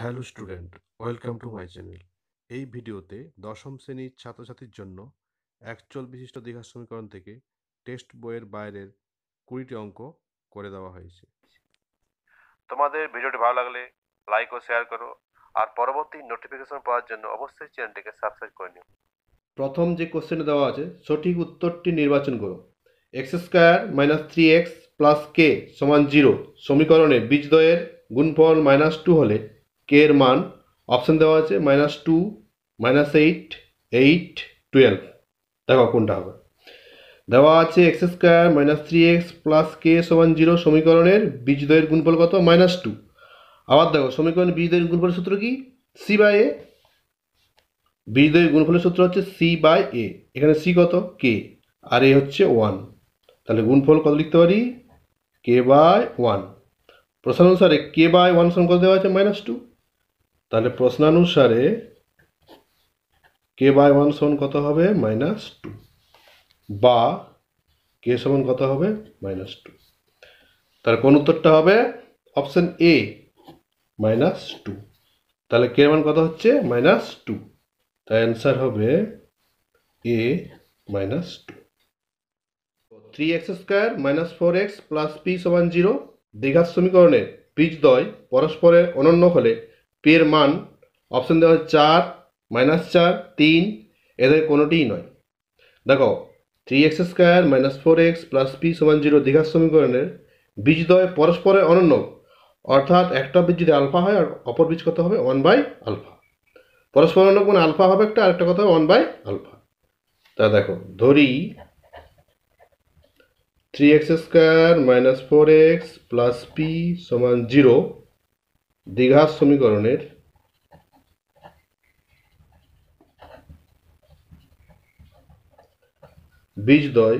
Hello student, welcome to my channel. এই ভিডিওতে দশম শ্রেণীর ছাত্রছাত্রীর জন্য একচল বিশিষ্ট দ্বিঘাত সমীকরণ থেকে টেক্সট বইয়ের বাইরের 20টি অঙ্ক করে দেওয়া হয়েছে। তোমাদের ভিডিওটি ভালো লাগলে লাইক ও শেয়ার করো, আর পরবর্তী নোটিফিকেশন পাওয়ার জন্য অবশ্যই চ্যানেলটিকে সাবস্ক্রাইব করে নিও। প্রথম যে কোশ্চেনে দেওয়া আছে সঠিক উত্তরটি নির্বাচন করো। X square minus 3x plus K সমান 0 সমীকরণে বীজদ্বয়ের গুণফল -2 হলে কে এর মান অপশন দেওয়া আছে -2, -8, 8, 12। দেখো কোনটা হবে। দেওয়া আছে X square minus 3x plus K সমান 0 সমীকরণের বীজদ্বয়ের গুণফল কত? -2। আবার দেখো সমীকরণের বীজদ্বয়ের গুণফলের সূত্র কি? সি বাই এ। বীজদ্বয়ের গুণফলের সূত্র হচ্ছে সি বাই এ। এখানে সি কত? কে, আর এ হচ্ছে 1। তাহলে গুণফল কত লিখতে পারি? কে বাই 1। প্রশ্নানুসারে কে বাই 1 সমান কত দেওয়া আছে? -2। তাহলে প্রশ্নানুসারে কে বাই 1 সমান কত হবে? -2, বা কে সমান কত হবে? -2। তাহলে কোন উত্তরটা হবে? Option A, -2। তাহলে কে এর মান কত হচ্ছে? -2। তাই অ্যান্সার হবে এ, -2। 3x square minus 4x plus P সমান 0 দ্বিঘাত সমীকরণের বীজদ্বয় পরস্পরের অনন্য হলে পি এর মান অপশন দেওয়া হয় 4, -4, 3, এদের কোনোটিই নয়। দেখো 3x square minus 4x plus P সমান 0 দ্বিঘাত সমীকরণের বীজদ্বয় পরস্পরের অনন্য, অর্থাৎ একটা বীজ যদি আলফা হয় আর অপর বীজ কত হবে? 1/α। পরস্পর অনন্য মানে আলফা হবে একটা, আরেকটা কত হবে? 1/α। তা দেখো ধরি 3x square minus 4x plus P সমান 0 দ্বিঘাত সমীকরণের বীজদ্বয়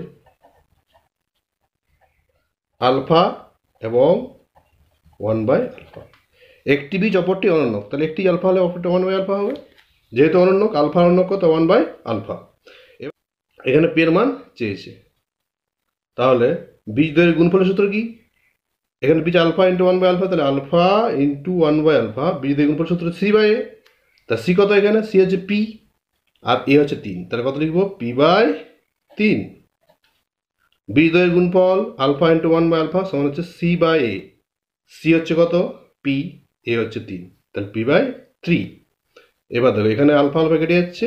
আলফা এবং 1/α। একটি বীজ অপরটি অনন্যক, তাহলে একটি আলফা হলে অপরটি 1/α হবে। যেহেতু অনন্যক, আলফা অনন্যক কত? 1/α। এখানে পি এর মান চেয়েছে, তাহলে বীজদ্বয়ের গুণফলের সূত্র কি? এখানে বীজ আলফা ইন্টু 1/α, তাহলে আলফা ইন্টু 1/α বীজদ্বয়ের গুণফলের সূত্র সি বাই এ। তা সি কত? এখানে সি হচ্ছে পি আর এ হচ্ছে 3, তাহলে কত লিখবো? p/3। বীজদ্বয়ের গুণফল আলফা ইন্টু 1/α সমান হচ্ছে সি বাই এ। সি হচ্ছে কত? পি, এ হচ্ছে 3, তাহলে p/3। এবার দেখো এখানে আলফা আলফা কেটে যাচ্ছে,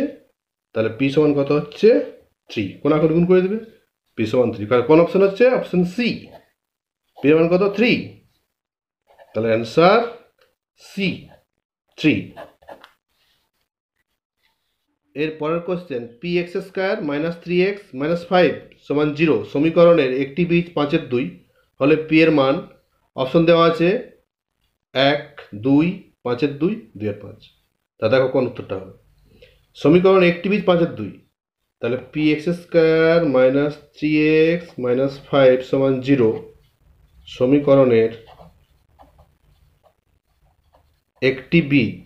তাহলে পি সমান কত হচ্ছে? 3। কোনাকুনি গুণ করে দেবে, পি সমান 3। কোন অপশন হচ্ছে? Option C. পি সমান কত? 3। তাহলে অ্যান্সার সি, 3। এর পরের question, P X square minus 3x minus 5 সমান 0 সমীকরণের একটি বীজ 5/2 হলে পি এর মান অপশন দেওয়া আছে 1, 2, 5/2, 2/5। তা দেখো কোন উত্তরটা হবে। সমীকরণ একটি বীজ 5/2, তাহলে P X square minus 3x minus 5 সমান 0 সমীকরণের একটি বীজ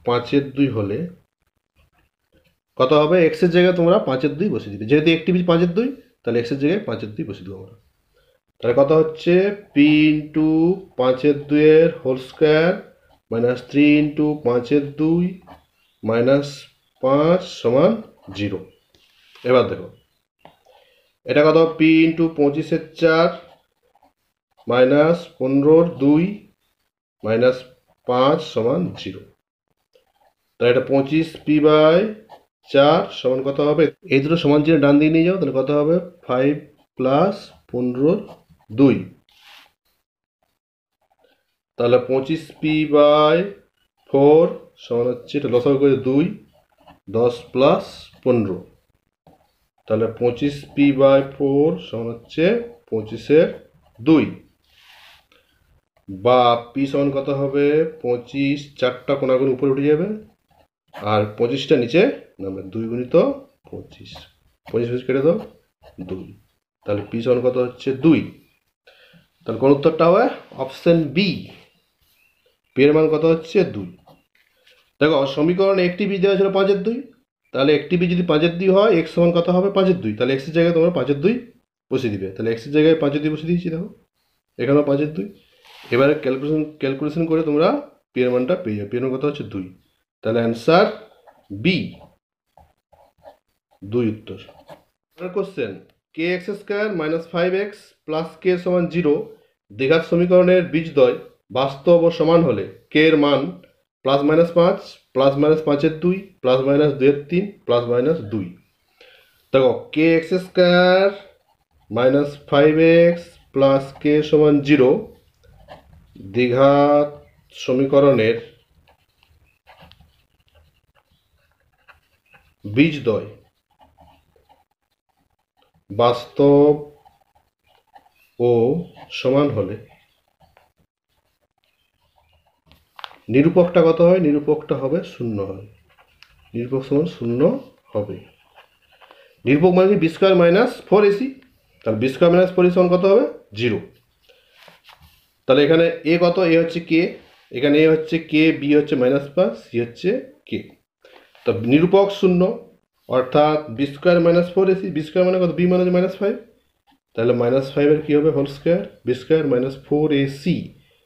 5/2 হলে কত হবে? এক্স এর জায়গায় তোমরা 5/2 বসিয়ে দিবে। যেহেতু একটি বীজ 5/2, তাহলে এক্স এর জায়গায় 5/2 বসিয়ে দেবো আমরা। তাহলে কত হচ্ছে? পি ইন্টু 5/2 এর whole square minus 3 into 5/2 minus 5 সমান 0। এবার দেখো এটা কত? পি ইন্টু 25-এর 4 মাইনাস 15-র 2 মাইনাস 5 সমান 0। তাহলে এটা 25p/4 সমান কত হবে? এই দুটো সমান চিহ্ন ডান দিকে নিয়ে যাও, তাহলে কত হবে? 5 প্লাস 15-র 2। তাহলে 25p/4 সমান হচ্ছে, এটা লসাগু করে 2, 10 প্লাস 15। তাহলে 25p/4 সমান হচ্ছে 25/2, বা পি সমান কত হবে? 25, 4টা কোনাগুনি উপরে উঠে যাবে আর 25টা নিচে নামবে। 2 গুণিত 25, 25 কেটে দাও 2, তাহলে পি সমান কত হচ্ছে? 2। তাহলে কোন উত্তরটা হবে? অপশন বি, পি এর মান কত হচ্ছে? 2। দেখো সমীকরণে একটি বীজ দেওয়া ছিল 5/2, তাহলে একটি বীজ যদি 5/2 হয়, এক্স সমান কত হবে? 5/2। তাহলে এক্স এর জায়গায় তোমরা 5/2 বসিয়ে দিবে। তাহলে এক্স এর জায়গায় 5/2 বসিয়ে দিয়েছি। দেখো এখানেও 5/2, এবারে ক্যালকুলেশন করে তোমরা পি এর মানটা পেয়ে যাবে। পি এর মান কত হচ্ছে 2। তাহলে অ্যান্সার বি, 2 উত্তর। Question, K X square minus 5x plus K সমান 0 দ্বিঘাত সমীকরণের বীজদ্বয় বাস্তব ও সমান হলে কে এর মান প্লাস মাইনাস 5 প্লাস মাইনাস 5-এর 2 প্লাস মাইনাস 2-এর 3 প্লাস মাইনাস 2। দেখো K X square minus 5x plus K সমান 0 দ্বিঘাত সমীকরণের বীজদ্বয় বাস্তব ও সমান হলে নিরূপকটা কত হয়? নিরূপকটা হবে 0 হয়। নিরূপক সমান 0 হবে। নিরূপক মানে কি? B square minus 4ac। তাহলে বি স্কোয়ার মাইনাস 4ac সমান কত হবে? 0। তাহলে এখানে এ কত? এ হচ্ছে কে, এখানে এ হচ্ছে কে, বি হচ্ছে মাইনাস 5, সি হচ্ছে কে। তো নিরূপক 0, অর্থাৎ B square minus 4ac। B square মানে কত? বি মানে মাইনাস 5। তাহলে মাইনাস 5-এর কী হবে? Whole square. B square minus 4ac,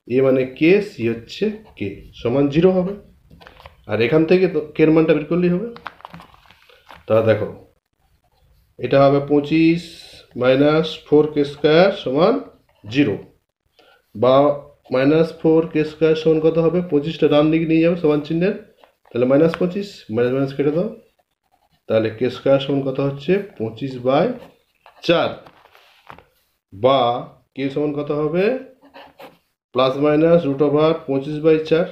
A মানে কে, সি হচ্ছে কে, সমান 0 হবে। আর এখান থেকে তো কের মানটা বের করলেই হবে। তাহলে দেখো এটা হবে 25 মাইনাস 4k স্কোয়ার সমান 0, বা মাইনাস 4k স্কোয়ার সমান কত হবে? 25টা ডান দিকে নিয়ে যাবে সমান চিহ্নের, তাহলে মাইনাস 25, মাইনাস মাইনাস কেটে দাও। তাহলে কে স্কোয়ার সমান কত হচ্ছে? 25/4, বা কে সমান কত হবে? Plus minus √25/4।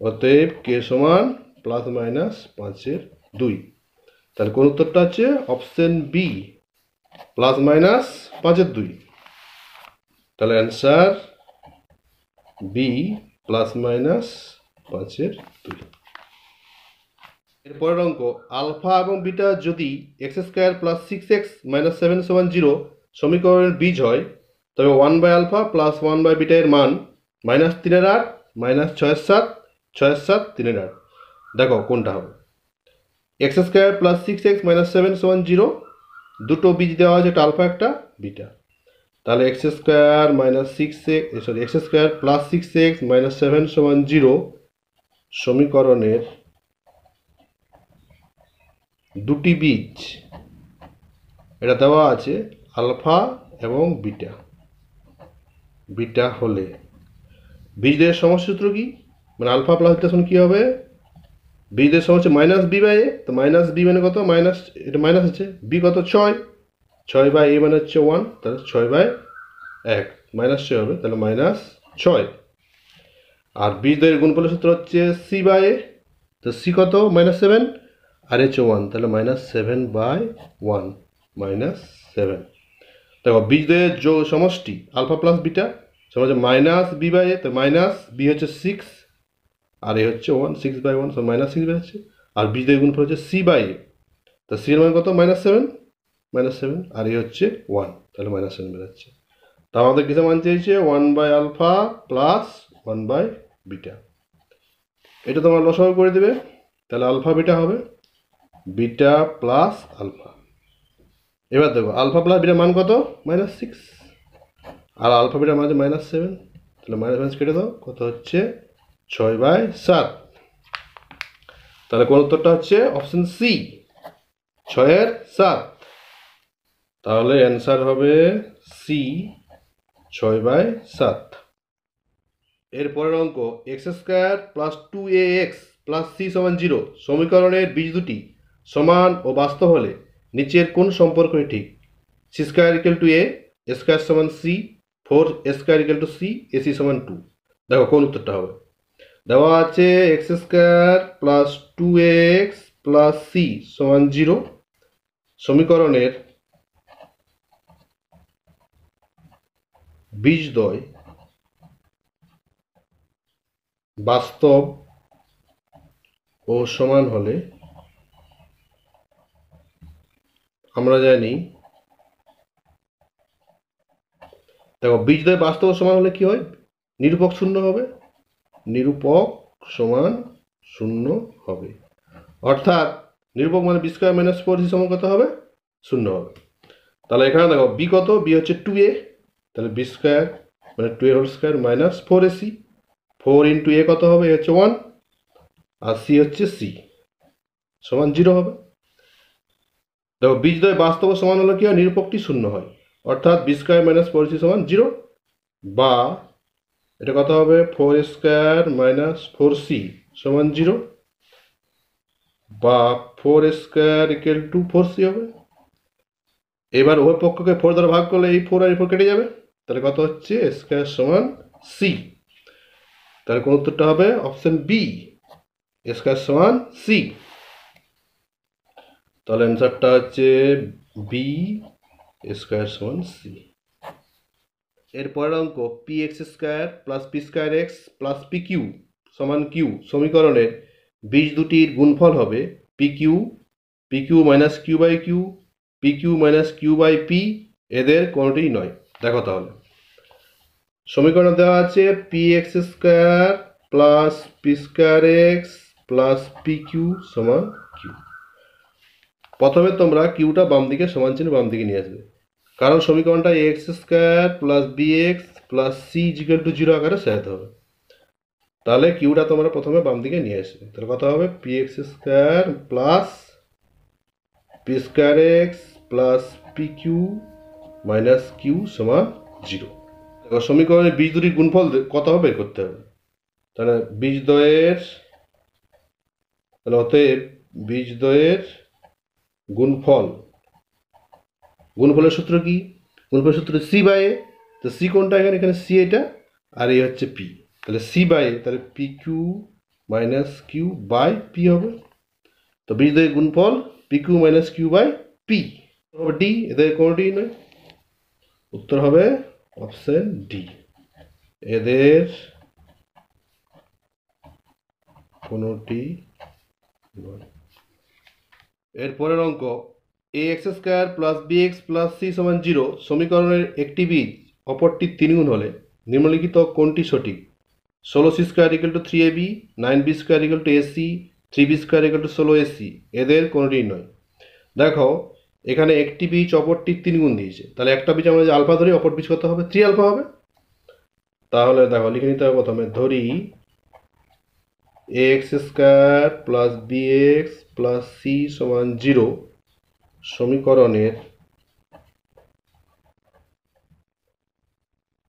অতএব কে সমান প্লাস মাইনাস 5/2। তাহলে কোন উত্তরটা হচ্ছে? Option B, plus minus 5/2। তাহলে অ্যান্সার বি, প্লাস মাইনাস 5/2। এরপরের অঙ্ক, আলফা এবং বিটা যদি x square plus 6x minus 7 সমান 0 সমীকরণের বীজ হয়, তবে 1/α প্লাস 1/β এর মান -3/8 -6/7 6/7 3/8। দেখো কোনটা হবে? X square plus 6x minus 7 সমান 0, দুটো বীজ দেওয়া আছে, একটা আলফা একটা বিটা। তাহলে x square plus 6x minus 7 সমান 0 সমীকরণের দুটি বীজ, এটা দেওয়া আছে আলফা এবং বিটা। বিটা হলে বীজদের সমসূত্র কি? মানে আলফা প্লাস বিটা সমান কি হবে? বীজদের সম হচ্ছে মাইনাস বি বাই এ। তো মাইনাস বি মানে কত? মাইনাস, এটা মাইনাস হচ্ছে, বি কত? 6 বাই এ মানে হচ্ছে 1, তাহলে 6/1 মাইনাস 6 হবে, তাহলে -6। আর বীজদের গুণফলের সূত্র হচ্ছে সি বাই এ। তো সি কত? -7, আর হচ্ছে 1, তাহলে -7/1 -7। দেখো বীজদের সমষ্টি আলফা প্লাস বিটা সমান মাইনাস বি বাই এ। তো মাইনাস বি হচ্ছে 6, আর এ হচ্ছে 1, 6/1 -6 বেরোচ্ছে। আর বীজদের গুণফল হচ্ছে সি বাই এ। তো সি এর মান কত? -7, আর এ হচ্ছে 1, তাহলে -7 বেরোচ্ছে। তা আমাদের কিসে মান চেয়েছে? 1/α প্লাস 1/β। এটা তোমরা লসাগু করে দেবে, তাহলে আলফা বিটা হবে বিটা প্লাস আলফা। এবার দেখো আলফা প্লাস বিটার মান কত? -6, আর আলফা বিটার মান হচ্ছে -7, তাহলে মাইনাস কেটে দাও, কত হচ্ছে? 6/7। তাহলে কোন উত্তরটা হচ্ছে? Option C, 6/7। তাহলে অ্যান্সার হবে সি, 6/7। এরপরের অঙ্ক, X square plus 2ax plus C সমান 0 সমীকরণের বীজ দুটি সমান ও বাস্তব হলে নিচের কোন সম্পর্কটি ঠিক? C square equal to A square সমান C, 4a square equal to C, AC সমান 2। দেখো কোন উত্তরটা হবে? দেওয়া আছে X square plus 2ax plus C সমান 0 সমীকরণের বীজদ্বয় বাস্তব ও সমান হলে আমরা জানি, দেখো বীজদ্বয় বাস্তব ও সমান হলে কি হয়? নিরূপক 0 হবে, নিরূপক সমান 0 হবে। অর্থাৎ নিরূপক মানে বি স্কোয়ার মাইনাস 4ac সমান কত হবে? 0 হবে। তাহলে এখানে দেখো বি কত? বি হচ্ছে 2a, তাহলে বি স্কোয়ার মানে 2 whole square minus 4ac। 4 into A কত হবে, হচ্ছে 1, আর সি হচ্ছে সি সমান 0 হবে। দেখো বীজদ্বয় বাস্তব সমান হলে কি হয়, নিরূপকটি শূন্য হয়, অর্থাৎ বি স্কোয়ার মাইনাস 4ac সমান 0, বা এটা কত হবে 4 স্কোয়ার মাইনাস 4c সমান 0, বা 4 স্কোয়ার ইকুয়াল টু 4c হবে। এবার উভয় পক্ষকে 4 দ্বারা ভাগ করলে এই 4 আর এই 4 কেটে যাবে, তাহলে কত হচ্ছে স্কোয়ার সমান সি। তাহলে কোন উত্তরটা হবে অপশন বি, স্কোয়ার সমান সি। তাহলে অ্যান্সারটা হচ্ছে বি, স্কোয়ার সমান সি। এর পরের অঙ্ক P X square plus P square X plus P Q সমান কিউ সমীকরণের বীজ দুটির গুণফল হবে P Q minus Q by Q, P Q minus Q by P, এদের কোনোটিই নয়। দেখো তাহলে সমীকরণ দেওয়া আছে P X square plus P square X plus P Q সমান কিউ। প্রথমে তোমরা কিউটা বাম দিকে সমান চিহ্ন বাম দিকে নিয়ে আসবে, কারণ সমীকরণটা X square plus B X plus C equal to 0 আকারে সাজাতে হবে। তাহলে কিউটা তোমরা প্রথমে বাম দিকে নিয়ে আসবে, তাহলে কত হবে P X square plus P square X plus P Q minus Q সমান 0। দেখো সমীকরণের বীজ দুটির গুণফল কত হবে বের করতে হবে। তাহলে বীজদ্বয়ের, তাহলে অতএব বীজদ্বয়ের গুণফলের সূত্র কি, গুণফলের সূত্র সি বাই এ। তো সি কোনটা, এখানে সি এটা, আর এই হচ্ছে পি, তাহলে সি বাই এ, তাহলে P Q minus Q by P হবে। তো বীজদ্বয়ের গুণফল P Q minus Q by P হবে ডি, এদের কোনোটি নয়। উত্তর হবে অপশন ডি, এদের কোনোটি নয়। এরপরের অঙ্ক A X square plus B X plus C সমান 0 সমীকরণের একটি বীজ অপরটির 3 গুণ হলে নিম্নলিখিত কোনটি সঠিক। 16c square equal two 3ab, 9b square equal two ac, 3b square equal to 16ac, এদের কোনোটি নয়। দেখো এখানে একটি বীজ অপরটির 3 গুণ দিয়েছে, তাহলে একটা বীজ আমরা যে আলফা ধরি, অপর বীজ কত হবে 3 আলফা হবে। তাহলে দেখো লিখে নিতে হবে, প্রথমে ধরি X square plus B X plus C সমান 0 সমীকরণের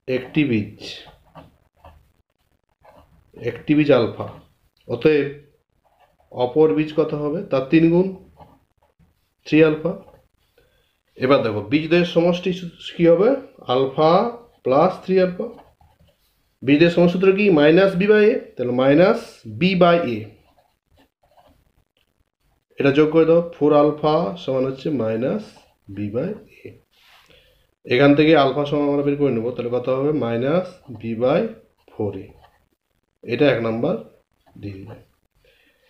একটি বীজ আলফা, অতএব অপর বীজ কত হবে, তার 3 গুণ 3 আলফা। এবার দেখো বীজদ্বয়ের সমষ্টি কি হবে, আলফা প্লাস 3 আলফা। বীজদ্বয়ের সমষ্টি সূত্র কি মাইনাস বি বাই এ, তাহলে মাইনাস বি বাই এ, এটা যোগ করে দাও, 4 আলফা সমান হচ্ছে মাইনাস বি বাই এ। এখান থেকে আলফা সমান আমরা বের করে নেবো, তাহলে কত হবে মাইনাস বি বাই 4a, এটা 1 নাম্বার দিয়ে দিবে।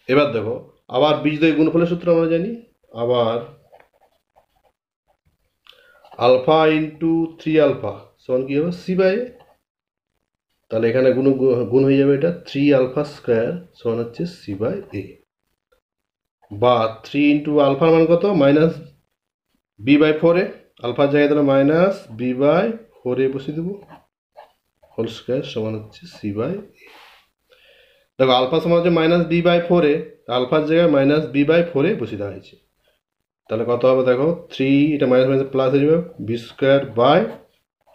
এবার দেখো আবার বীজদ্বয় গুণফলের সূত্র আমরা জানি, আবার আলফা ইন্টু 3 আলফা সমান কি হবে সি বাই এ, তাহলে এখানে গুণ হয়ে যাবে, এটা 3 আলফা স্কোয়ার সমান হচ্ছে সি বাই এ, বা 3 ইন্টু আলফার মান কত মাইনাস বি বাই 4a, আলফার জায়গায় তাহলে মাইনাস বি বাই 4a বসিয়ে দেবো, হোল স্কোয়ার সমান হচ্ছে সি বাই এ। দেখো আলফা সমান হচ্ছে মাইনাস বি বাই 4a, আলফার জায়গায় মাইনাস বি বাই 4a বসিয়ে দেওয়া হয়েছে, তাহলে কত হবে দেখো 3, এটা মাইনাস মাইনাস প্লাস হয়ে যাবে, বি স্কোয়ার বাই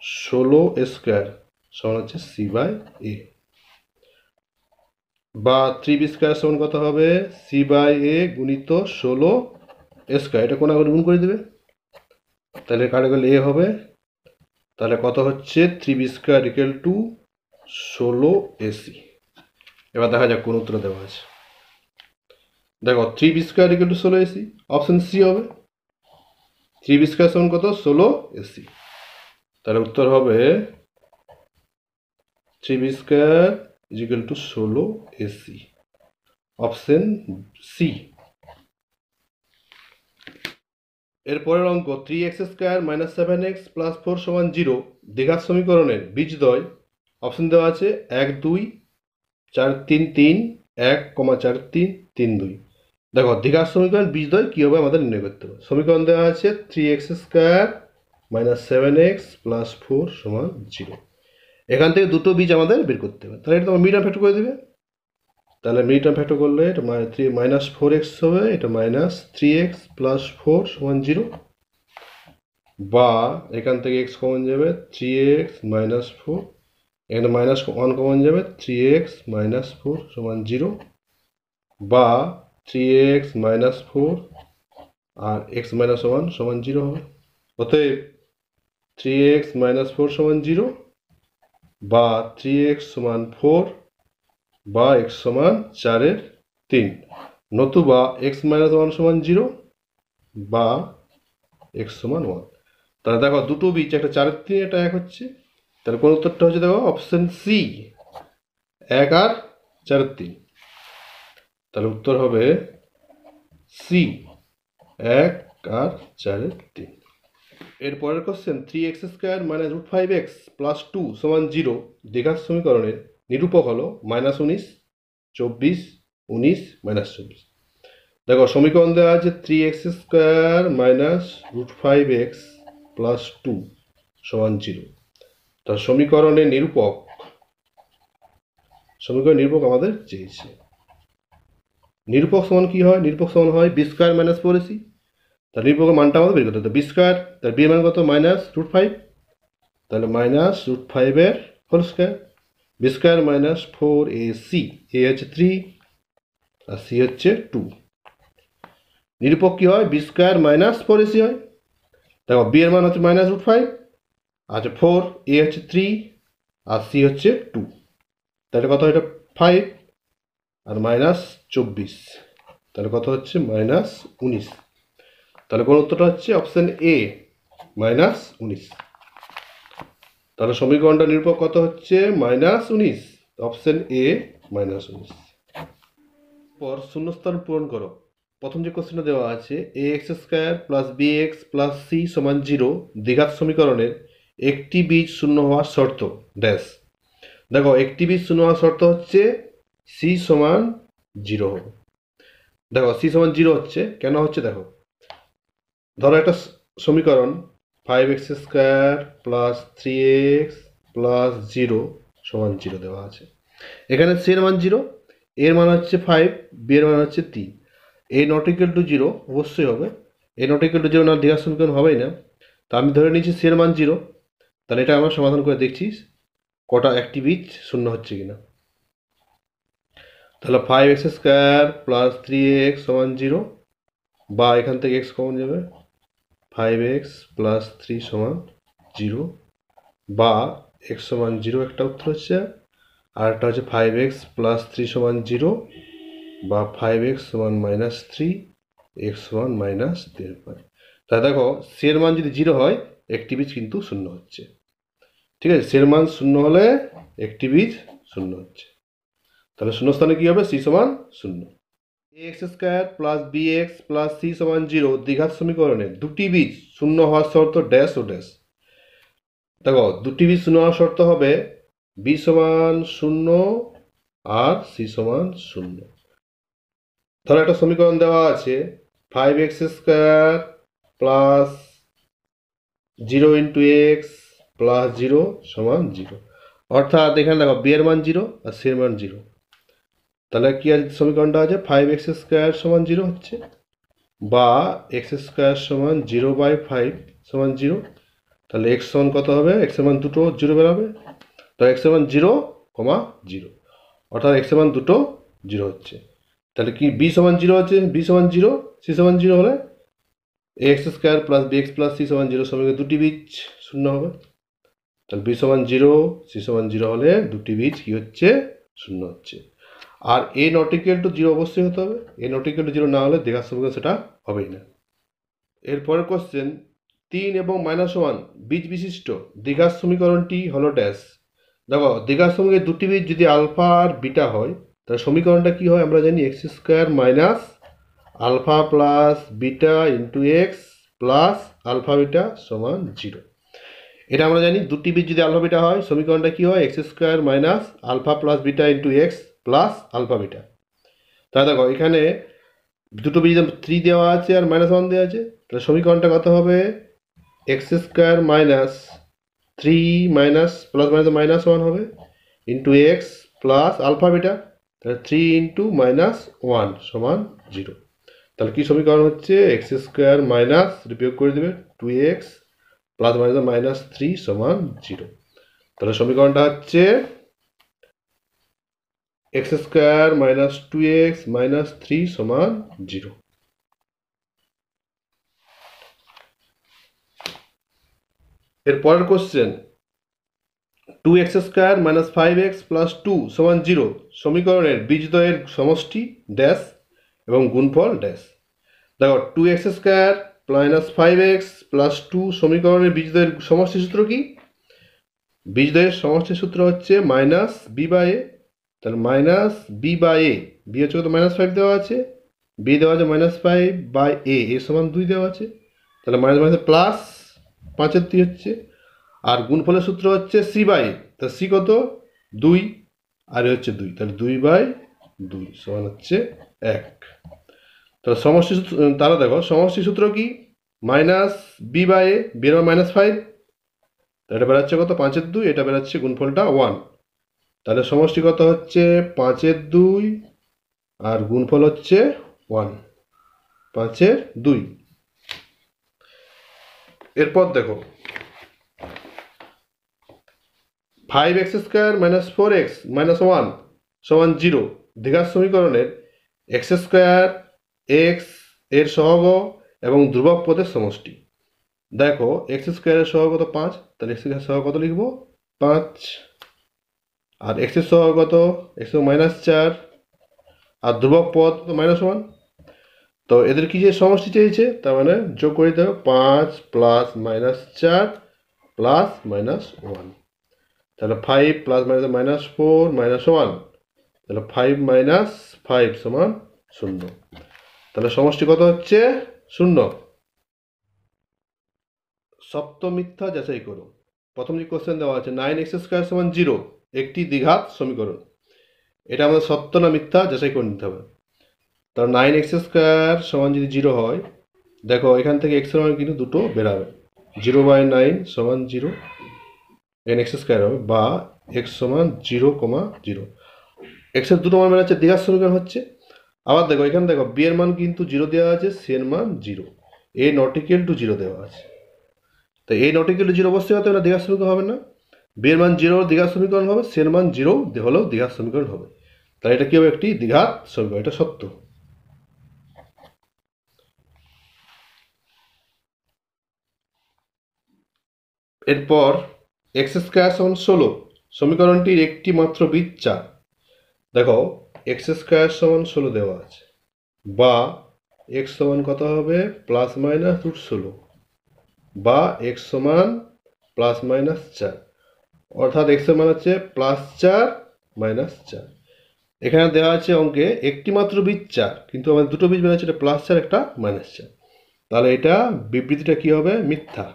16 স্কোয়ার সমান হচ্ছে সি বাই এ, বা 3b স্কোয়ার সমান কত হবে সি বাই এ গুণিত 16 স্কোয়ার, এটা কোনাগুনি গুণ করে দেবে, তাহলে কাটে গেলে এ হবে, তাহলে কত হচ্ছে 3b square equal to 16ac। এবার দেখা যাক কোন উত্তর দেওয়া আছে। দেখো 3b square equal to 16ac, option C হবে, 3b স্কোয়ার সমান কত 16ac, তাহলে উত্তর হবে 3b square is equal to 16ac, option C. এরপরের অঙ্ক 3x square minus 7x plus 4 সমান 0 দ্বিঘাত সমীকরণের বীজদ্বয় অপশন দেওয়া আছে 1 2 4 3 3 1, 4 3 3 2। দেখো দ্বিঘাত সমীকরণ বীজদ্বয় কী হবে আমাদের নির্ণয় করতে হবে। সমীকরণ দেওয়া আছে 3x square minus 7x plus 4 সমান 0। এখান থেকে দুটো বীজ আমাদের বের করতে হবে, তাহলে এটা তোমার মিড টার্ম ফ্যাক্টর করে দেবে। তাহলে মিড টার্ম ফ্যাক্টর করলে এটা -4x হবে, এটা -3x + 4 = 0, বা এখান থেকে x কমন যাবে 3x - 4, এখানে -1 কমন যাবে 3x - 4 = 0, বা 3x - 4 আর x - 1 = 0 হবে। অতএব 3x - 4 = 0, বা 3x = 4, বা x = 4/3, নতুবা x - 1 = 0, বা x = 1। তাহলে দেখো দুটো বীজ, একটা 4/3, এটা 1 হচ্ছে। তাহলে কোন উত্তরটা হচ্ছে দেখো অপশন সি, 1 আর 4/3। তাহলে উত্তর হবে সি, 1 আর 4/3। এর পরের কোশ্চেন, 3x² - √5x + 2 = 0 দ্বিঘাত সমীকরণের নিরূপক হলো -19, 24, 19, -24। দেখো সমীকরণ দেওয়া আছে 3x² - √5x + 2 = 0। তার সমীকরণের নিরূপক আমাদের চেয়েছে। নিরূপক সমান কি হয়? নিরূপক সমান হয় b² - 4ac। তার নিরূপকের মানটা আমাদের বের করতে হবে। b², তার b এর মান কত? -√5, তাহলে -√5 এর whole square. b² - 4ac, a হচ্ছে 3 আর c হচ্ছে 2। নিরূপক কি হয়? b² - 4ac হয়। দেখো b এর মান হচ্ছে -√5, আচ্ছা 4, a হচ্ছে 3 আর c হচ্ছে 2, তাহলে কত? এটা 5 আর -24, তাহলে কত হচ্ছে? -19। তাহলে কোন উত্তরটা হচ্ছে অপশন এ, -19। তাহলে সমীকরণটা নিরূপক কত হচ্ছে? -19, অপশন এ, -19। পর শূন্যস্থান পূরণ করো। প্রথম যে কোশ্চেনটা দেওয়া আছে, ax² + bx + c = 0 দ্বিঘাত সমীকরণের একটি বীজ শূন্য হওয়ার শর্ত ড্যাশ। দেখো একটি বীজ শূন্য হওয়ার শর্ত হচ্ছে c = 0 হবে। দেখো c = 0 হচ্ছে কেন হচ্ছে দেখো, ধরো একটা সমীকরণ 5x² + 3x + 0 = 0 দেওয়া আছে। এখানে c এর মান 0, এর মান হচ্ছে 5, b এর মান হচ্ছে 3। a ≠ 0 অবশ্যই হবে, a ≠ 0 না দ্বিঘাত সমীকরণ হবেই না। তা আমি ধরে নিচ্ছি c এর মান 0, তাহলে এটা আমরা সমাধান করে দেখছি কটা একটি বীজ শূন্য হচ্ছে কিনা। তাহলে 5x² + 3x = 0, বা এখান থেকে x কমন যাবে, 5x + 3 = 0, বা x = 0 একটা উত্তর হচ্ছে, আর একটা হচ্ছে 5x + 3 = 0, বা 5x = -3, x = -3.5। তাহলে দেখো c এর মান যদি 0 হয় একটি বীজ কিন্তু শূন্য হচ্ছে। ঠিক আছে, c এর মান 0 হলে একটি বীজ শূন্য হচ্ছে। তাহলে শূন্যস্থানে কি হবে? c = 0। ax² + bx + c = 0 দ্বিঘাত সমীকরণে দুটি বীজ শূন্য হওয়ার শর্ত ড্যাশ ও ড্যাশ। দেখো দুটি বীজ শূন্য হওয়ার শর্ত হবে b = 0 আর c = 0। ধরো একটা সমীকরণ দেওয়া আছে 5x² + 0 × x + 0 = 0, অর্থাৎ এখানে দেখো b এর মান 0 আর c এর মান 0। তাহলে কি আছে সমীকরণটা আছে? 5x² = 0 হচ্ছে, বা x² = 0/5 = 0। তাহলে x সমান কত হবে? x এর মান দুটো 0 বেরোবে, তো x এর মান 0, 0, অর্থাৎ x এর মান দুটো 0 হচ্ছে। তাহলে কি b = 0 হচ্ছে, b = 0, c = 0 হলে ax² + bx + c = 0 সমীকরণে দুটি বীজ শূন্য হবে। তাহলে b = 0, c = 0 হলে দুটি বীজ কি হচ্ছে? শূন্য হচ্ছে। আর a ≠ 0 অবশ্যই হতে হবে, a ≠ 0 না হলে দ্বিঘাত সমীকরণ সেটা হবেই না। এরপরের কোশ্চেন, 3 এবং -1 বীজ বিশিষ্ট দ্বিঘাত সমীকরণটি হলো ড্যাশ। দেখো দ্বিঘাত সমীকরণের দুটি বীজ যদি আলফা আর বিটা হয়, তাহলে সমীকরণটা কি হয় আমরা জানি, x² - alpha plus beta into X plus alpha beta সমান 0। এটা আমরা জানি দুটি বীজ যদি আলফা বিটা হয় সমীকরণটা কি হয়? x² - alpha plus beta into X plus alpha beta. তাহলে দেখো এখানে দুটো বীজ 3 দেওয়া আছে আর -1 দেওয়া আছে, তাহলে সমীকরণটা কত হবে? x² - three minus plus minus one হবে into X plus alpha beta, তাহলে থ্রি ইন্টু মাইনাস ওয়ান সমান জিরো। তাহলে কি সমীকরণ হচ্ছে এক্স স্কোয়ার মাইনাস বিয়োগ করে দেবে two X plus minus three সমান জিরো। তাহলে সমীকরণটা হচ্ছে X square minus two X minus three সমান জিরো। এর পরের question, two X square minus five X plus two সমান জিরো সমীকরণের বীজদ্বয়ের সমষ্টি ড্যাশ এবং গুণফল ড্যাশ। দেখো two X square minus five X plus two সমীকরণের বীজদ্বয়ের সমষ্টি সূত্র কি? বীজদ্বয়ের সমষ্টি সূত্র হচ্ছে মাইনাস বি বাই এ। তাহলে minus B by A, B হচ্ছে কত মাইনাস ফাইভ দেওয়া আছে, বি দেওয়া আছে minus five by A, A সমান দুই দেওয়া আছে। তাহলে মাইনাস মাইনাস প্লাস পাঁচের দুই হচ্ছে, আর গুণফলের সূত্র হচ্ছে সি বাই, তা সি কত দুই আর এ হচ্ছে দুই, তাহলে দুই বাই দুই সমান হচ্ছে এক। তাহলে সমষ্টি সূত্র, তাহলে দেখো সমষ্টি সূত্র কি minus B by A, B এর মাইনাস ফাইভ, এটা বেরাচ্ছে কত পাঁচের দুই, এটা বেরাচ্ছে গুণফলটা ওয়ান, তাহলে সমষ্টি কত হচ্ছে পাঁচের দুই আর গুণফল হচ্ছে ওয়ান, পাঁচের দুই। এরপর দেখো five X square minus four x minus one সমান জিরো দ্বিঘাত সমীকরণের এক্স স্কোয়ার এক্স এর সহগ এবং ধ্রুবক পদের সমষ্টি। দেখো এক্স স্কোয়ারের সহগ কত পাঁচ, তাহলে এক্স স্কোয়ার সহগ কত লিখবো পাঁচ, আর এক্স এর সহগ কত এক্স মাইনাস চার, আর ধ্রুবক পদ মাইনাস ওয়ান। তো এদের কি যে সমষ্টি চেয়েছে, তার মানে যোগ করে দেবো পাঁচ প্লাস মাইনাস চার প্লাস মাইনাস ওয়ান, তাহলে five plus minus four minus one, তাহলে ফাইভ মাইনাস ফাইভ সমান শূন্য। তাহলে সমষ্টি কত হচ্ছে শূন্য। সপ্ত মিথ্যা যাচাই করো। প্রথম যে কোশ্চেন দেওয়া আছে নাইন এক্স স্কোয়ার সমান জিরো একটি দ্বিঘাত সমীকরণ, এটা আমাদের সত্য না মিথ্যা যাচাই করে নিতে হবে। তার নাইন এক্স স্কোয়ার সমান যদি জিরো হয়, দেখো এখান থেকে এক্সের মান কিন্তু দুটো বেরাবে, জিরো বাই নাইন সমান জিরো এন এক্স স্কোয়ার হবে, বা এক্স সমান জিরো কমা জিরো, এক্সের দুটো মান বেরাচ্ছে দ্বিঘাত সমীকরণ হচ্ছে। আবার দেখো এখানে দেখো বি এর মান কিন্তু জিরো দেওয়া আছে, সি এর মান zero, A not equal to zero দেওয়া আছে, তো এ নট ইকুয়াল টু জিরো অবশ্যই হতে হবে না, দ্বিঘাত সমীকরণ হবে না। বি এর মান জিরো দ্বিঘাত সমীকরণ হবে, সি এর মান জিরো হলেও দ্বিঘাত সমীকরণ হবে, তাহলে এটা কি হবে একটি দ্বিঘাত সমীকরণ, এটা সত্য। এরপর এক্স স্কোয়ার সমান ষোলো সমীকরণটির একটি মাত্র বীজ চার। দেখো এক্স স্কোয়ার সমান ষোলো দেওয়া আছে, বা এক্স সমান কত হবে প্লাস মাইনাস রুট ষোলো, বা এক্স সমান প্লাস মাইনাস চার, অর্থাৎ এক্স এর মান হচ্ছে প্লাস চার মাইনাস চার। এখানে দেওয়া আছে অঙ্কে একটি মাত্র বীজ চার, কিন্তু আমাদের দুটো বীজ বেরোচ্ছে, এটা প্লাস চার একটা মাইনাস চার, তাহলে এটা বিবৃতিটা কি হবে মিথ্যা,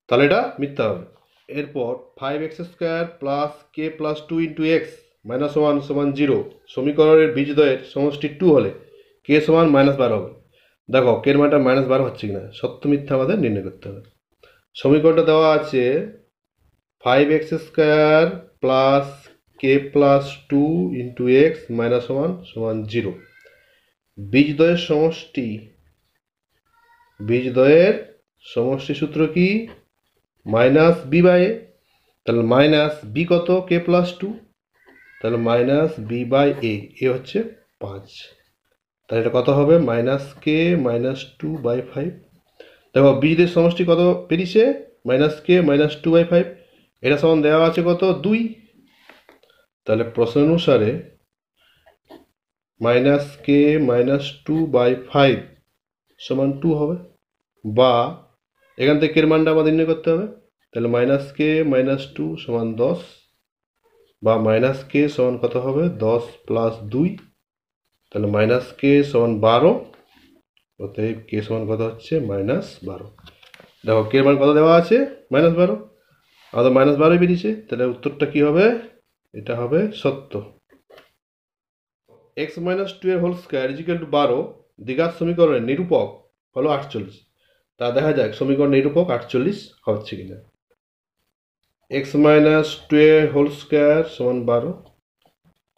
তাহলে এটা মিথ্যা হবে। এরপর five X square plus K plus two into X minus one সমান জিরো সমীকরণের বীজদ্বয়ের সমষ্টি টু হলে কে সমান মাইনাস বারো হবে। দেখো কে এর মানটা মাইনাস বারো হচ্ছে কিনা, সত্য মিথ্যা আমাদের নির্ণয় করতে হবে। সমীকরণটা দেওয়া আছে five X square plus K plus two into X minus one সমান জিরো, বীজদ্বয়ের সমষ্টি, বীজদ্বয়ের সমষ্টি সূত্র কি মাইনাস বি বাই এ, তাহলে মাইনাস বি কত কে প্লাস টু, তাহলে minus B by A, A হচ্ছে পাঁচ, তাহলে এটা কত হবে minus K minus two by five. দেখো বীজদের সমষ্টি কত পেরিছে minus K minus two by five, এটা সমান দেওয়া আছে কত দুই, তাহলে প্রশ্ন অনুসারে minus K minus two by five সমান টু হবে, বা এখান থেকে এর মানটা আমাদের নির্ণয় করতে হবে, তাহলে মাইনাস কে মাইনাস টু সমান দশ, বা মাইনাস কে সমান কত হবে দশ প্লাস দুই, তাহলে মাইনাস কে সমান বারো, অতএব কে সমান কত হচ্ছে মাইনাস বারো। দেখো কে মান কত দেওয়া আছে মাইনাস বারো, আমাদের মাইনাস বারোই বেরিয়েছে, তাহলে উত্তরটা কি হবে এটা হবে সত্য। এক্স মাইনাস টু এর হোল স্কোয়ার ইজিক্যাল টু বারো দ্বিঘাত সমীকরণের নিরূপক হলো আটচল্লিশ। তা দেখা যাক সমীকরণ নিরূপক 48 হচ্ছে কিনা। X minus two A whole square সমান 12,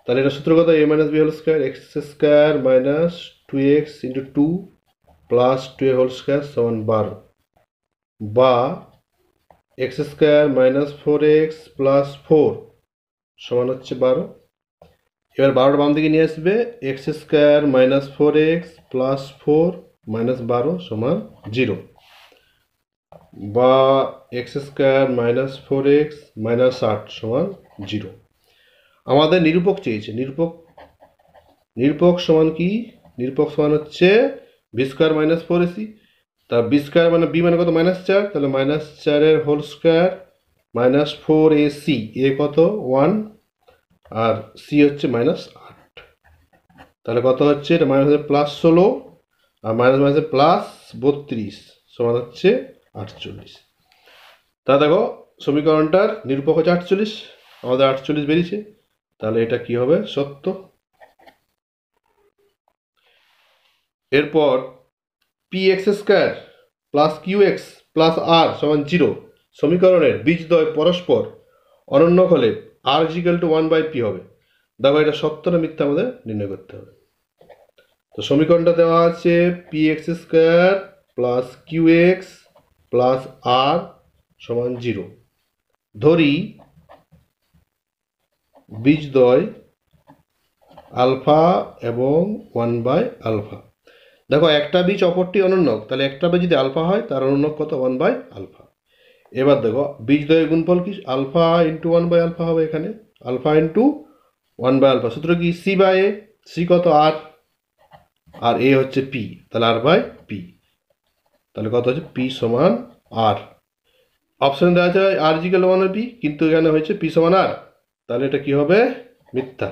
তাহলে এটা সূত্র কত? A minus B whole square X square minus 2x into 2 plus 2a whole square সমান 12, বা x square minus 4x plus 4 সমান হচ্ছে 12। এবার 12টা বাম দিকে নিয়ে আসবে, x square minus 4x plus 4 minus 12 সমান 0, বা x square minus 4x minus 8 সমান 0। আমাদের নিরূপক চেয়েছে। নিরূপক সমান কি? নিরূপক সমান হচ্ছে বি স্কোয়ার মাইনাস 4ac, তা বি স্কোয়ার মানে বি মানে কত? -4, তাহলে -4 হোল স্কোয়ার মাইনাস 4ac, এ কত? 1, আর সি হচ্ছে -8, তাহলে কত হচ্ছে? এটা মাইনাস প্লাস 16 আর মাইনাস মাইনাসে প্লাস 32 সমান হচ্ছে 48। তা দেখো সমীকরণটার নিরূপক হচ্ছে 48, আমাদের 48 বেরিয়েছে, তাহলে এটা কি হবে? সত্য। এরপর P X square plus Q X plus R সমান 0 সমীকরণের বীজদ্বয় পরস্পর অনন্য হলে আর ইজিক্যাল টু 1/p হবে। দেখো এটা সত্য না মিথ্যা আমাদের নির্ণয় করতে হবে। তো সমীকরণটা দেওয়া আছে P X square plus Q X plus R সমান 0। ধরি বীজদ্বয় আলফা এবং 1/α। দেখো একটা বীজ অপরটি অনন্যক, তাহলে একটা বীজ যদি আলফা হয় তার অনন্যক কত? 1/α। এবার দেখো বীজদ্বয়ের গুণফল কি? আলফা ইন্টু 1/α হবে এখানে, আলফা ইন্টু 1/α। সূত্র কি? সি বাই এ, সি কত? আর, আর এ হচ্ছে পি, তাহলে আর বাই পি, তাহলে কত হচ্ছে? পি সমান আর। অপশন দেওয়া আছে আর ইজিক্যাল 1/p, কিন্তু এখানে হয়েছে পি সমান আর, তাহলে এটা কি হবে? মিথ্যা।